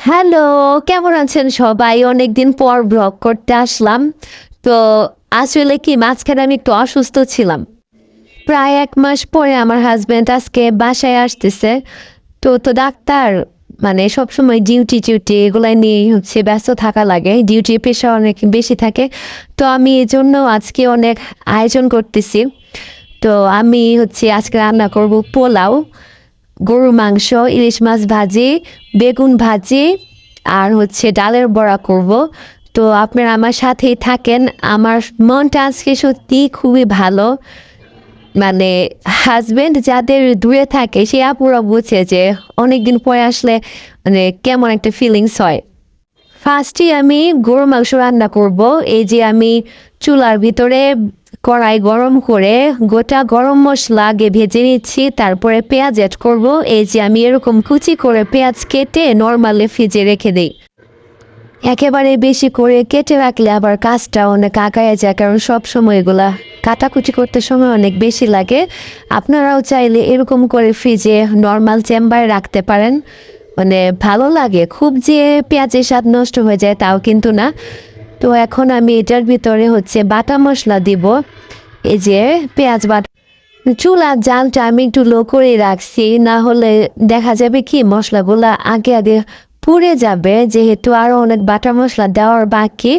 Hello, কেমন আছেন সবাই? অনেকদিন পর ব্লগ করতে আসলাম। তো আসলে কি মাঝখানে আমি একটু অসুস্থ ছিলাম। প্রায় ১ মাস পরে আমার হাসব্যান্ড আজকে বাসায় আসতেছে। তো ডাক্তার মানে সবসময় ডিউটি এগুলাই নিয়েই হচ্ছে ব্যস্ত থাকা লাগে। ডিউটির প্রেশার অনেক বেশি থাকে। তো আমি এজন্য আজকে অনেক আয়োজন করতেছি। তো আমি হচ্ছে আজকে রান্না করব পোলাও, গরুর মাংস, ইলিশ মাছ ভাজি, বেগুন ভাজি আর হচ্ছে ডালের বড়া করব। তো আপনারা আমার সাথেই থাকেন। আমার মনটা আজকে সত্যিই খুবই ভালো। মানে হাসব্যান্ড যাদের দূরে থাকে সে আপুরা বুঝে যে অনেকদিন পরে আসলে মানে কেমন একটা ফিলিংস হয়। ফার্স্টে আমি গরুর মাংস রান্না করব। এই যে আমি চুলার ভিতরে কড়াই গরম করে গোটা গরম মশলা আগে ভেজে নিচ্ছি, তারপরে পেঁয়াজ অ্যাড করব। এই যে আমি এরকম কুচি করে পেঁয়াজ কেটে নর্মালি ফ্রিজে রেখে দিই। একেবারে বেশি করে কেটে রাখলে আবার কাজটা অনেক আগায় যায়, কারণ সব সময় এগুলা কাটাকুটি করতে সময় অনেক বেশি লাগে। আপনারাও চাইলে এরকম করে ফ্রিজে নর্মাল চেম্বারে রাখতে পারেন, মানে ভালো লাগে। খুব যে পেঁয়াজের স্বাদ নষ্ট হয়ে যায় তাও কিন্তু না। তো এখন আমি এটার ভিতরে হচ্ছে বাটা মশলা দিব। এই যে পেঁয়াজ বাটা, চুলার জালটা আমি একটু লো করে রাখছি, না হলে দেখা যাবে কি মশলাগুলা আগে আগে পুড়ে যাবে, যেহেতু আরো অনেক বাটা মশলা দেওয়ার বাকি।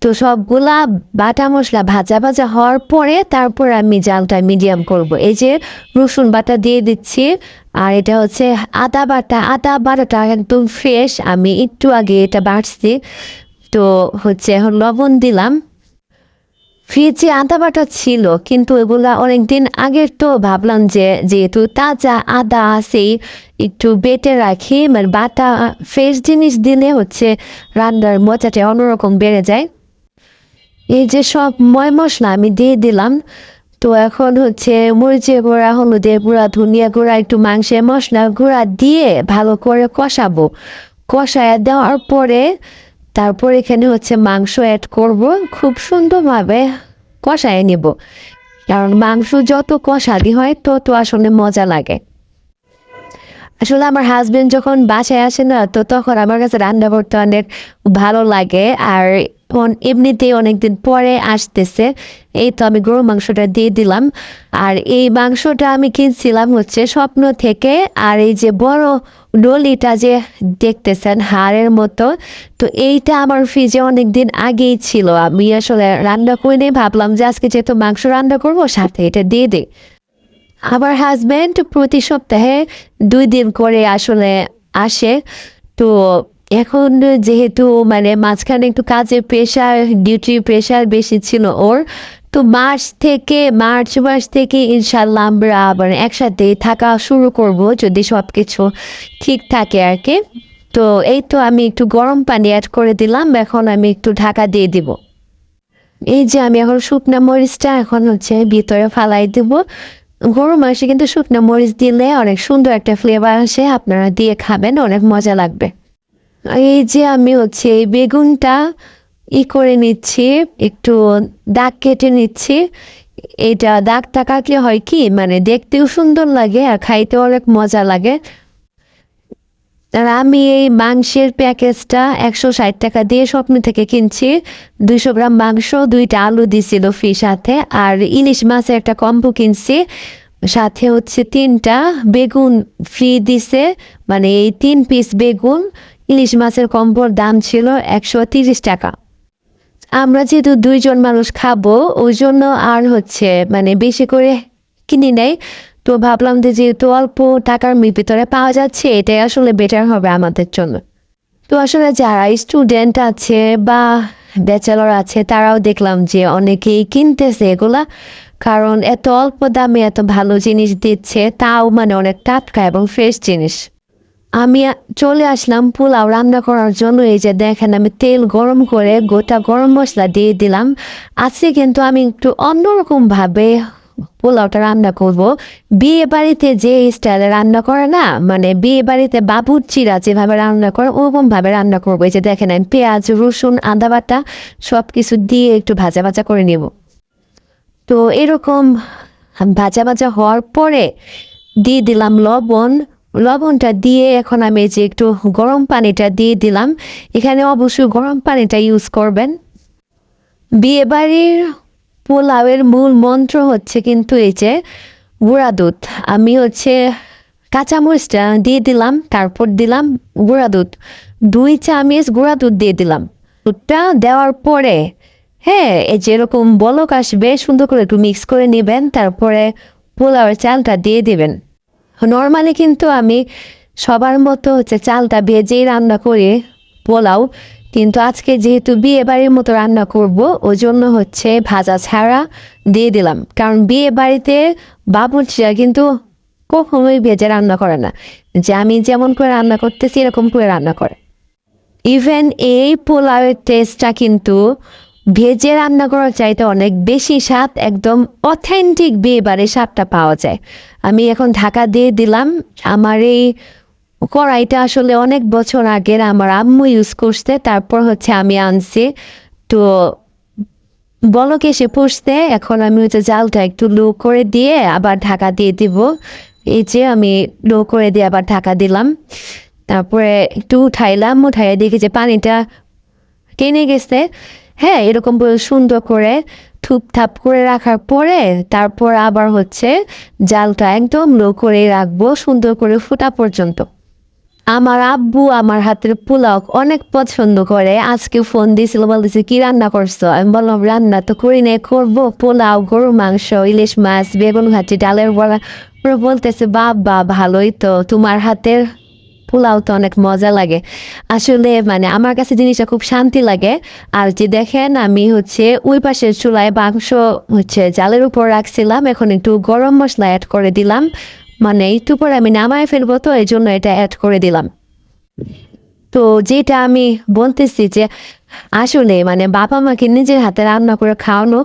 তো সবগুলা বাটা মশলা ভাজা ভাজা হওয়ার পরে তারপর আমি জালটা মিডিয়াম করব। এই যে রসুন বাটা দিয়ে দিচ্ছি, আর এটা হচ্ছে আদা বাটা। আদা বাটাটা একদম ফ্রেশ, আমি একটু আগে এটা বাটছি। তো হচ্ছে এখন লবণ দিলাম। ফ্রিজে আদা বাটা ছিল কিন্তু এগুলা অনেকদিন আগের, তো ভাবলাম যে যেহেতু তাজা আদা আছেই একটু বেটে রাখি, মানে বাটা ফ্রেশ জিনিস দিলে হচ্ছে রান্নার মজাটা অন্যরকম বেড়ে যায়। এই যে সব ময় মশলা আমি দিয়ে দিলাম। তো এখন হচ্ছে মরিচের গুঁড়া, হলুদের গুঁড়া, ধনিয়া গুঁড়া, একটু মাংসের মশলা গুঁড়া দিয়ে ভালো করে কষাবো। কষায় দেওয়ার পরে তারপর এখানে হচ্ছে মাংস অ্যাড করব, খুব সুন্দরভাবে কষায় নেব, কারণ মাংস যত কষালি হয় তত আসলে মজা লাগে। আসলে আমার হাজবেন্ড যখন বাসায় আসে না, তো তখন আমার কাছে রান্না করতে অনেক ভালো লাগে। আর এমনিতেই অনেকদিন পরে আসতেছে, এই তো আমি গরু মাংসটা দিয়ে দিলাম। আর এই মাংসটা আমি কিনছিলাম হচ্ছে স্বপ্ন থেকে। আর এই যে বড় নলিটা যে দেখতেছেন হাড়ের মতো, তো এইটা আমার ফ্রিজে অনেকদিন আগেই ছিল। আমি আসলে রান্না করে নিয়ে ভাবলাম যে আজকে যেহেতু মাংস রান্না করবো সাথে এটা দিয়ে দিই। আমার হাজবেন্ড প্রতি সপ্তাহে ২ দিন করে আসলে আসে। তো এখন যেহেতু মানে মাঝখানে একটু কাজের প্রেশার, ডিউটির প্রেশার বেশি ছিল ওর, তো মার্চ মাস থেকে ইনশাল্লাহ আমরা আবার একসাথে থাকা শুরু করব, যদি সব কিছু ঠিক থাকে আর কি। তো এই তো আমি একটু গরম পানি অ্যাড করে দিলাম, এখন আমি একটু ঢাকা দিয়ে দিব। এই যে আমি এখন শুকনা মরিচটা এখন হচ্ছে ভিতরে ফালাই দিব। গরুর মাংসে কিন্তু শুকনো মরিচ দিলে অনেক সুন্দর একটা ফ্লেভার আসে, আপনারা দিয়ে খাবেন, অনেক মজা লাগবে। এই যে আমি হচ্ছে এই বেগুনটা করে নিচ্ছি, একটু দাগ কেটে নিচ্ছি। এটা দাগটা কাটলে হয় কি মানে দেখতেও সুন্দর লাগে আর খাইতেও অনেক মজা লাগে। আর আমি এই মাংসের প্যাকেজটা ১৬০ টাকা দিয়ে স্বপ্ন থেকে কিনছি। ২০০ গ্রাম মাংস, 2টা আলু দিছিল ফ্রি সাথে, আর ইলিশ মাছের একটা কম্বো কিনছি, সাথে হচ্ছে 3টা বেগুন ফ্রি দিছে। মানে এই 3 পিস বেগুন, ইলিশ মাছের কম্বোর দাম ছিল ১৩০ টাকা। আমরা যেহেতু 2 জন মানুষ খাবো ওই জন্য আর হচ্ছে মানে বেশি করে কিনি নাই। তো ভাবলাম যে যেহেতু অল্প টাকার ভিতরে পাওয়া যাচ্ছে, এটাই আসলে বেটার হবে আমাদের জন্য। তো আসলে যারা স্টুডেন্ট আছে বা ব্যাচেলর আছে তারাও দেখলাম যে অনেকেই কিনতেছে এগুলা, কারণ এত অল্প দামে এত ভালো জিনিস দিচ্ছে, তাও মানে অনেক টাটকা এবং ফ্রেশ জিনিস। আমি চলে আসলাম পোলাও রান্না করার জন্য। এই যে দেখেন আমি তেল গরম করে গোটা গরম মশলা দিয়ে দিলাম। আজকে কিন্তু আমি একটু অন্যরকম ভাবে পোলাওটা রান্না করব। বিয়ে বাড়িতে যে স্টাইলে রান্না করে না, মানে বিয়ে বাড়িতে বাবুর্চিরা যেভাবে রান্না করে ওরকম ভাবে রান্না করবো। এই যে দেখেন আমি পেঁয়াজ, রসুন, আদা বাটা সব কিছু দিয়ে একটু ভাজা ভাজা করে নেব। তো এরকম ভাজা ভাজা হওয়ার পরে দিয়ে দিলাম লবণ। লবণটা দিয়ে এখন আমি যে একটু গরম পানিটা দিয়ে দিলাম। এখানে অবশ্যই গরম পানিটা ইউজ করবেন। বিয়েবাড়ির পোলাওয়ের মূল মন্ত্র হচ্ছে কিন্তু এই যে গুঁড়া দুধ। আমি হচ্ছে কাঁচামরিচটা দিয়ে দিলাম, তারপর দিলাম গুঁড়া দুধ, 2 চামচ গুঁড়া দুধ দিয়ে দিলাম। দুধটা দেওয়ার পরে হ্যাঁ, এই যেরকম বলক আসবে সুন্দর করে একটু মিক্স করে নেবেন, তারপরে পোলাওয়ের চালটা দিয়ে দিবেন। নর্মালি কিন্তু আমি সবার মতো হচ্ছে চালটা ভেজেই রান্না করি পোলাও, কিন্তু আজকে যেহেতু বিয়ে বাড়ির মতো রান্না করব ওই জন্য হচ্ছে ভাজা ছাড়া দিয়ে দিলাম। কারণ বিয়ে বাড়িতে বাবুর্চিরা কিন্তু কখনোই ভেজে রান্না করে না, যে আমি যেমন করে রান্না করতেছি এরকম করে রান্না করে। ইভেন এই পোলাওয়ের টেস্টটা কিন্তু ভেজে রান্না করার চাইতে অনেক বেশি স্বাদ, একদম অথেন্টিক বিয়েবাড়ির স্বাদটা পাওয়া যায়। আমি এখন ঢাকা দিয়ে দিলাম। আমার এই কড়াইটা আসলে অনেক বছর আগের আমার আম্মু ইউজ করছে, তারপর হচ্ছে আমি আনছি। তো বলক এসে পড়ছে, এখন আমি হচ্ছে জালটা একটু লো করে দিয়ে আবার ঢাকা দিয়ে দিব। এই যে আমি লো করে দিয়ে আবার ঢাকা দিলাম, তারপরে একটু উঠাইয়া দেখি যে পানিটা টেনে গেছে। হ্যাঁ, এরকম করে সুন্দর করে থুপথাপ করে রাখার পরে তারপর আবার হচ্ছে জালটা একদম লো করে রাখবো সুন্দর করে ফোটা পর্যন্ত। আমার আব্বু আমার হাতের পোলাও অনেক পছন্দ করে। আজকে ফোন দিয়েছিল, বলতেছে কি রান্না করছো? আমি বললাম রান্না তো করি নাই, করবো পোলাও, গরু মাংস, ইলিশ মাছ, বেগুন ভাজি, ডালের বড়া। ওরা বলতেছে বাবা ভালোই তো, তোমার হাতের পোলাও তো অনেক মজা লাগে। আসলে মানে আমার কাছে জিনিসটা খুব শান্তি লাগে। আর যে দেখেন আমি হচ্ছে ওই পাশের চুলায় মাংস হচ্ছে জালের উপর রাখছিলাম, এখন একটু গরম মশলা অ্যাড করে দিলাম, মানে একটু পরে আমি নামায় ফেলবো তো এই জন্য এটা অ্যাড করে দিলাম। তো যেটা আমি বলতেছি যে আসলে মানে বাবা মাকে নিজের হাতে রান্না করে খাওয়ানো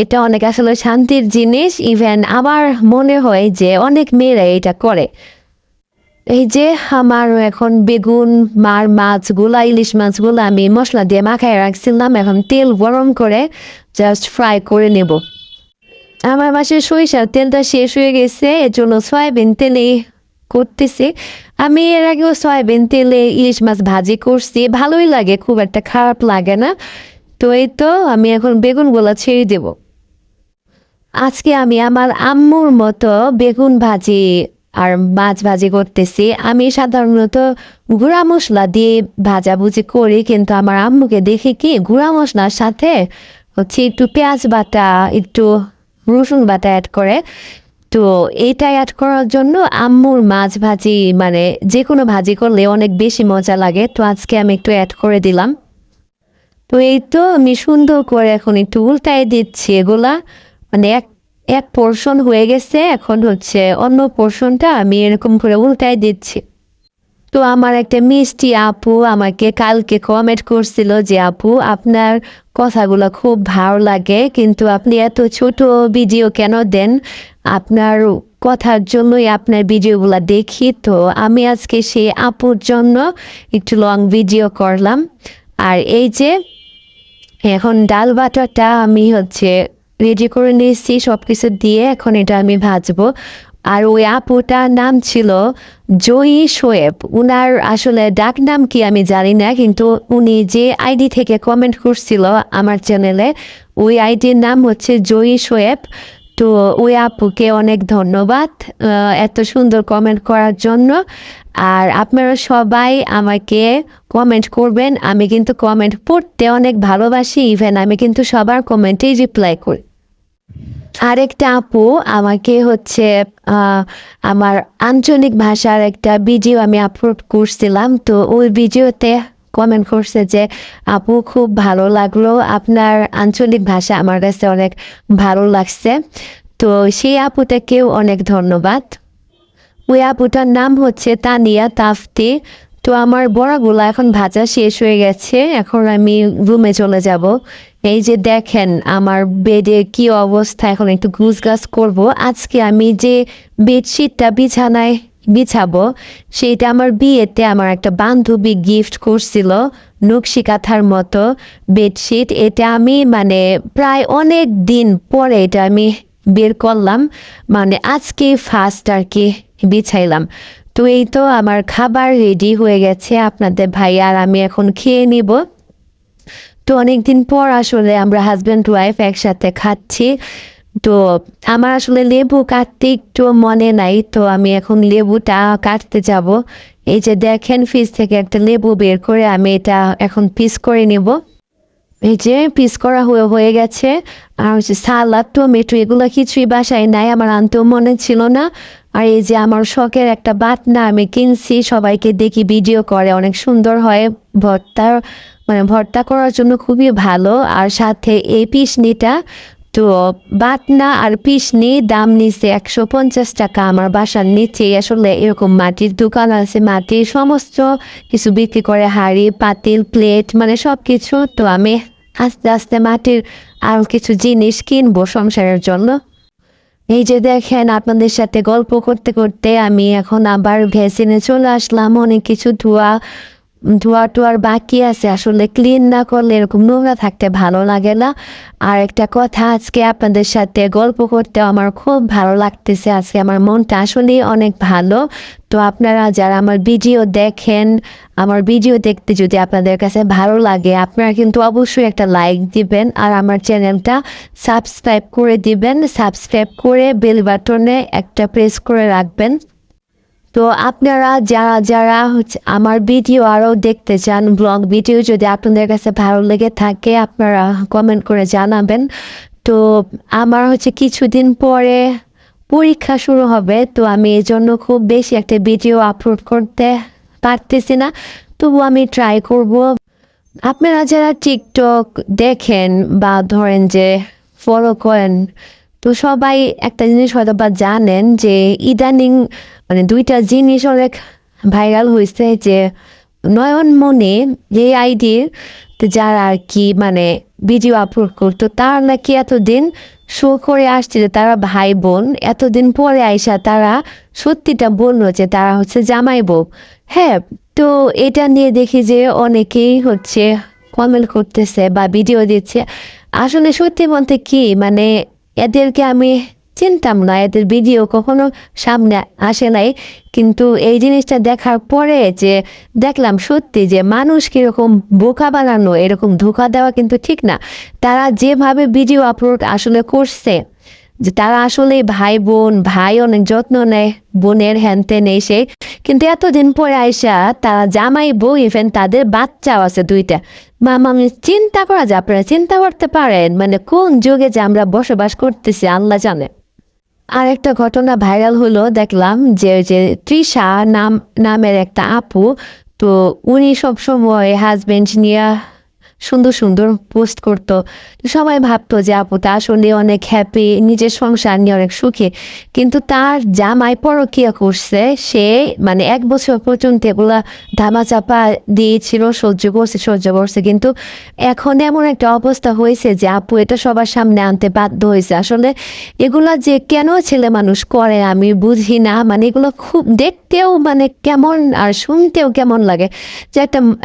এটা অনেক আসলে শান্তির জিনিস। ইভেন আমার মনে হয় যে অনেক মেয়েরা এটা করে। এই যে আমার এখন বেগুন মাছগুলা, ইলিশ মাছগুলো আমি মশলা দিয়ে মাখায় রাখছিলাম, এখন তেল গরম করে জাস্ট ফ্রাই করে নেব। আমার বাসায় সরিষার তেলটা শেষ হয়ে গেছে, এর জন্য সয়াবিন তেলে করতেছি। আমি এর আগেও সয়াবিন তেলে ইলিশ মাছ ভাজি করছি, ভালোই লাগে, খুব একটা খারাপ লাগে না। তো এই তো আমি এখন বেগুনগুলো ছেড়ে দেব। আজকে আমি আমার আম্মুর মতো বেগুন ভাজি আর মাছ ভাজি করতেছি। আমি সাধারণত গুঁড়া মশলা দিয়ে ভাজাভুজি করি, কিন্তু আমার আম্মুকে দেখি কি গুঁড়া মশলার সাথে হচ্ছে একটু পেঁয়াজ বাটা, একটু রসুন বাটা অ্যাড করে। তো এইটা অ্যাড করার জন্য আম্মুর মাছ ভাজি মানে যে কোনো ভাজি করলে অনেক বেশি মজা লাগে। তো আজকে আমি একটু অ্যাড করে দিলাম। তো এই তো আমি সুন্দর করে এখন একটু উল্টায় দিচ্ছি এগুলা, মানে এক এক পোর্শন হয়ে গেছে, এখন হচ্ছে অন্য পোর্শনটা আমি এরকম করে উল্টায় দিচ্ছি। তো আমার একটা মিষ্টি আপু আমাকে কালকে কমেন্ট করছিল যে আপু আপনার কথাগুলো খুব ভালো লাগে, কিন্তু আপনি এত ছোট ভিডিও কেন দেন? আপনার কথার জন্যই আপনার ভিডিওগুলো দেখি। তো আমি আজকে সেই আপুর জন্য একটু লং ভিডিও করলাম। আর এই যে এখন ডাল বাটাটা আমি হচ্ছে রেডি করে নিয়েছি সব কিছু দিয়ে, এখন এটা আমি ভাজবো। আর ওই আপুটার নাম ছিল জয়ী শোয়েব। উনার আসলে ডাক নাম কি আমি জানি না, কিন্তু উনি যে আইডি থেকে কমেন্ট করছিল আমার চ্যানেলে ওই আইডির নাম হচ্ছে জয়ী শোয়েব। তো ওই আপুকে অনেক ধন্যবাদ এত সুন্দর কমেন্ট করার জন্য। আর আপনারা সবাই আমাকে কমেন্ট করবেন, আমি কিন্তু কমেন্ট পড়তে অনেক ভালোবাসি, ইভেন আমি কিন্তু সবার কমেন্টেই রিপ্লাই করি। আরেকটা আপু আমাকে হচ্ছে আমার আঞ্চলিক ভাষার একটা ভিডিও আমি আপলোড করছিলাম, তো ওই ভিডিওতে কমেন্ট করছে যে আপু খুব ভালো লাগলো, আপনার আঞ্চলিক ভাষা আমার কাছে অনেক ভালো লাগছে। তো সেই আপুটাকেও অনেক ধন্যবাদ। ওই আপুটার নাম হচ্ছে তানিয়া তাফতি। তো আমার বড়াগুলো এখন ভাজা শেষ হয়ে গেছে, এখন আমি রুমে চলে যাব। এই যে দেখেন আমার বেডে কি অবস্থা, এখন একটু গুছগাছ করব। আজকে আমি যে বেডশিটটা বিছানায় বিছাবো সেইটা আমার বিয়েতে আমার একটা বান্ধবী গিফট করছিল, নকশি কাঁথার মতো বেডশিট। এটা আমি মানে প্রায় অনেক দিন পরে এটা আমি বের করলাম, মানে আজকে ফার্স্ট আর কি বিছাইলাম। তো এই তো আমার খাবার রেডি হয়ে গেছে, আপনাদের ভাই আর আমি এখন খেয়ে নিব। তো অনেকদিন পর আসলে আমরা হাজব্যান্ড ওয়াইফ একসাথে খাচ্ছি। তো আমার আসলে লেবু কাটতে একটু মনে নাই, তো আমি এখন লেবুটা কাটতে যাব। এই যে দেখেন ফ্রিজ থেকে একটা লেবু বের করে আমি এটা এখন পিস করে নিব। এই যে পিস করা হয়ে গেছে। আর হচ্ছে সালাদ টমেটো এগুলো কিছুই বাসায় নাই, আমার আনতেও মনে ছিল না। আর এই যে আমার শখের একটা বাটনা আমি কিনছি, সবাইকে দেখি ভিডিও করে, অনেক সুন্দর হয় ভর্তা, মানে ভর্তা করার জন্য খুবই ভালো। আর সাথে এই পিসনিটা, তো বাটনা আর পিসনি দাম নিচ্ছে 150 টাকা। আমার বাসার নিচে আসলে এরকম মাটির দোকান আছে, মাটির সমস্ত কিছু বিক্রি করে, হাঁড়ি পাতিল প্লেট মানে সব কিছু। তো আমি আস্তে আস্তে মাটির আরও কিছু জিনিস কিনবো সংসারের জন্য। এই যে দেখেন আপনাদের সাথে গল্প করতে করতে আমি এখন আবার ভেসিনে চলে আসলাম। অনেক কিছু ধোয়া টোয়ার বাকি আছে, আসলে ক্লিন না করলে এরকম নোংরা থাকতে ভালো লাগে না। আর একটা কথা, আজকে আপনাদের সাথে গল্প করতে আমার খুব ভালো লাগতেছে, আজকে আমার মনটা আসলেই অনেক ভালো। তো আপনারা যারা আমার ভিডিও দেখেন, আমার ভিডিও দেখতে যদি আপনাদের কাছে ভালো লাগে আপনারা কিন্তু অবশ্যই একটা লাইক দিবেন আর আমার চ্যানেলটা সাবস্ক্রাইব করে দিবেন। সাবস্ক্রাইব করে বেল বাটনে একটা প্রেস করে রাখবেন। তো আপনারা যারা যারা হচ্ছে আমার ভিডিও আরও দেখতে চান, ব্লগ ভিডিও যদি আপনাদের কাছে ভালো লেগে থাকে আপনারা কমেন্ট করে জানাবেন। তো আমার হচ্ছে কিছুদিন পরে পরীক্ষা শুরু হবে, তো আমি এই জন্য খুব বেশি একটা ভিডিও আপলোড করতে পারতেছি না, তবু আমি ট্রাই করব। আপনারা যারা টিকটক দেখেন বা ধরেন যে ফলো করেন, তো সবাই একটা জিনিস হয়তো বা জানেন যে ইদানিং মানে দুইটা জিনিস অনেক ভাইরাল হয়েছে, যে নয়নমণি যে আইডি যারা আর কি মানে ভিডিও আপলোড করতো, তার নাকি এতদিন শো করে আসছে যে তারা ভাই বোন, এতদিন পরে আইসা তারা সত্যিটা বললো যে তারা হচ্ছে জামাই বউ। হ্যাঁ, তো এটা নিয়ে দেখি যে অনেকেই হচ্ছে কমেন্ট করতেছে বা ভিডিও দিচ্ছে। আসলে সত্যি বলতে কি মানে এদেরকে আমি চিনতাম না, এদের ভিডিও কখনো সামনে আসে নাই, কিন্তু এই জিনিসটা দেখার পরে যে দেখলাম সত্যি যে মানুষ কিরকম বোকা বানানো, এরকম ধোঁকা দেওয়া কিন্তু ঠিক না। তারা যেভাবে ভিডিও আপলোড আসলে করছে, যে তারা আসলে ভাই বোন, ভাই অনেক যত্ন নেয় বোনের, হ্যানত্যান এই সেই, কিন্তু এতদিন পরে আইসা তারা জামাই বউ, ইভেন তাদের বাচ্চাও আছে দুইটা। মামা আমি চিন্তা করা যায়, আপনারা চিন্তা করতে পারেন মানে কোন যুগে যে আমরা বসবাস করতেছি আল্লাহ জানে। আর একটা ঘটনা ভাইরাল হলো, দেখলাম যে ওই যে তৃষা নামের একটা আপু, তো উনি সবসময় হাজবেন্ড নিয়ে সুন্দর সুন্দর পোস্ট করতো। তো সবাই ভাবতো যে আপুটা আসলে অনেক হ্যাপি, নিজের সংসার নিয়ে অনেক সুখী, কিন্তু তার জামাই পরকীয়া করছে, সে মানে 1 বছর পর্যন্ত এগুলা ধামাচাপা দিয়েছিল, সহ্য করছে, কিন্তু এখন এমন একটা অবস্থা হয়েছে যে আপু এটা সবার সামনে আনতে বাধ্য হয়েছে। আসলে এগুলা যে কেন ছেলে মানুষ করে আমি বুঝি না, মানে এগুলো খুব দেখতেও মানে কেমন আর শুনতেও কেমন লাগে, যে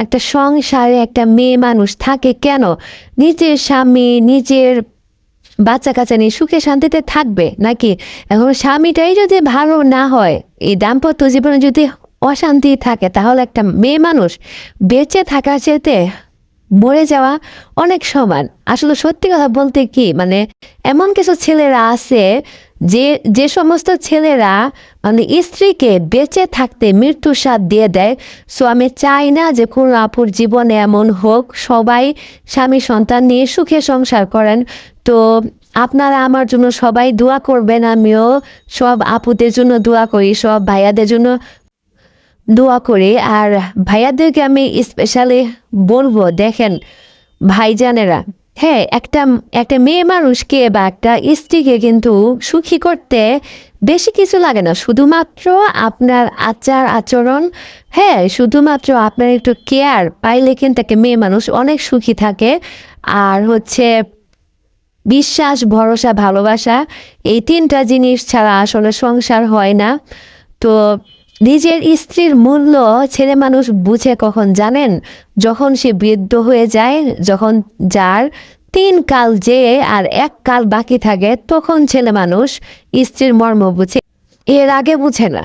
একটা সংসারে একটা মেয়ে মানুষ থাকে কেন, নিজের স্বামী নিজের বাচ্চা কাচ্চা নিয়ে সুখে শান্তিতে থাকবে নাকি? এখন স্বামীটাই যদি ভালো না হয়, এই দাম্পত্য জীবনে যদি অশান্তি থাকে, তাহলে একটা মেয়ে মানুষ বেঁচে থাকার চেয়ে মরে যাওয়া অনেক সমান। আসলে সত্যি কথা বলতে কি মানে এমন কিছু ছেলেরা আছে যে যে সমস্ত ছেলেরা মানে স্ত্রীকে বেঁচে থাকতে মৃত্যুর স্বাদ দিয়ে দেয়। সো আমি চাই না যে কোনো আপুর জীবনে এমন হোক, সবাই স্বামী সন্তান নিয়ে সুখে সংসার করেন। তো আপনারা আমার জন্য সবাই দোয়া করবেন, আমিও সব আপুদের জন্য দোয়া করি, সব ভাইয়াদের জন্য দোয়া করি। আর ভাইয়াদেরকে আমি স্পেশালি বলবো, দেখেন ভাইজানেরা, হ্যাঁ একটা একটা মেয়ে মানুষকে বা একটা স্ত্রীকে কিন্তু সুখী করতে বেশি কিছু লাগে না, শুধুমাত্র আপনার আচার আচরণ, হ্যাঁ শুধুমাত্র আপনার একটু কেয়ার পাইলে কিন্তু একটা মেয়ে মানুষ অনেক সুখী থাকে। আর হচ্ছে বিশ্বাস, ভরসা, ভালোবাসা, এই 3টা জিনিস ছাড়া আসলে সংসার হয় না। তো নিজের স্ত্রীর মূল্য ছেলে মানুষ বুঝে কখন জানেন? যখন সে বৃদ্ধ হয়ে যায়, যখন যার 3 কাল যে আর 1 কাল বাকি থাকে, তখন ছেলে মানুষ স্ত্রীর মর্ম বুঝে, এর আগে বুঝে না।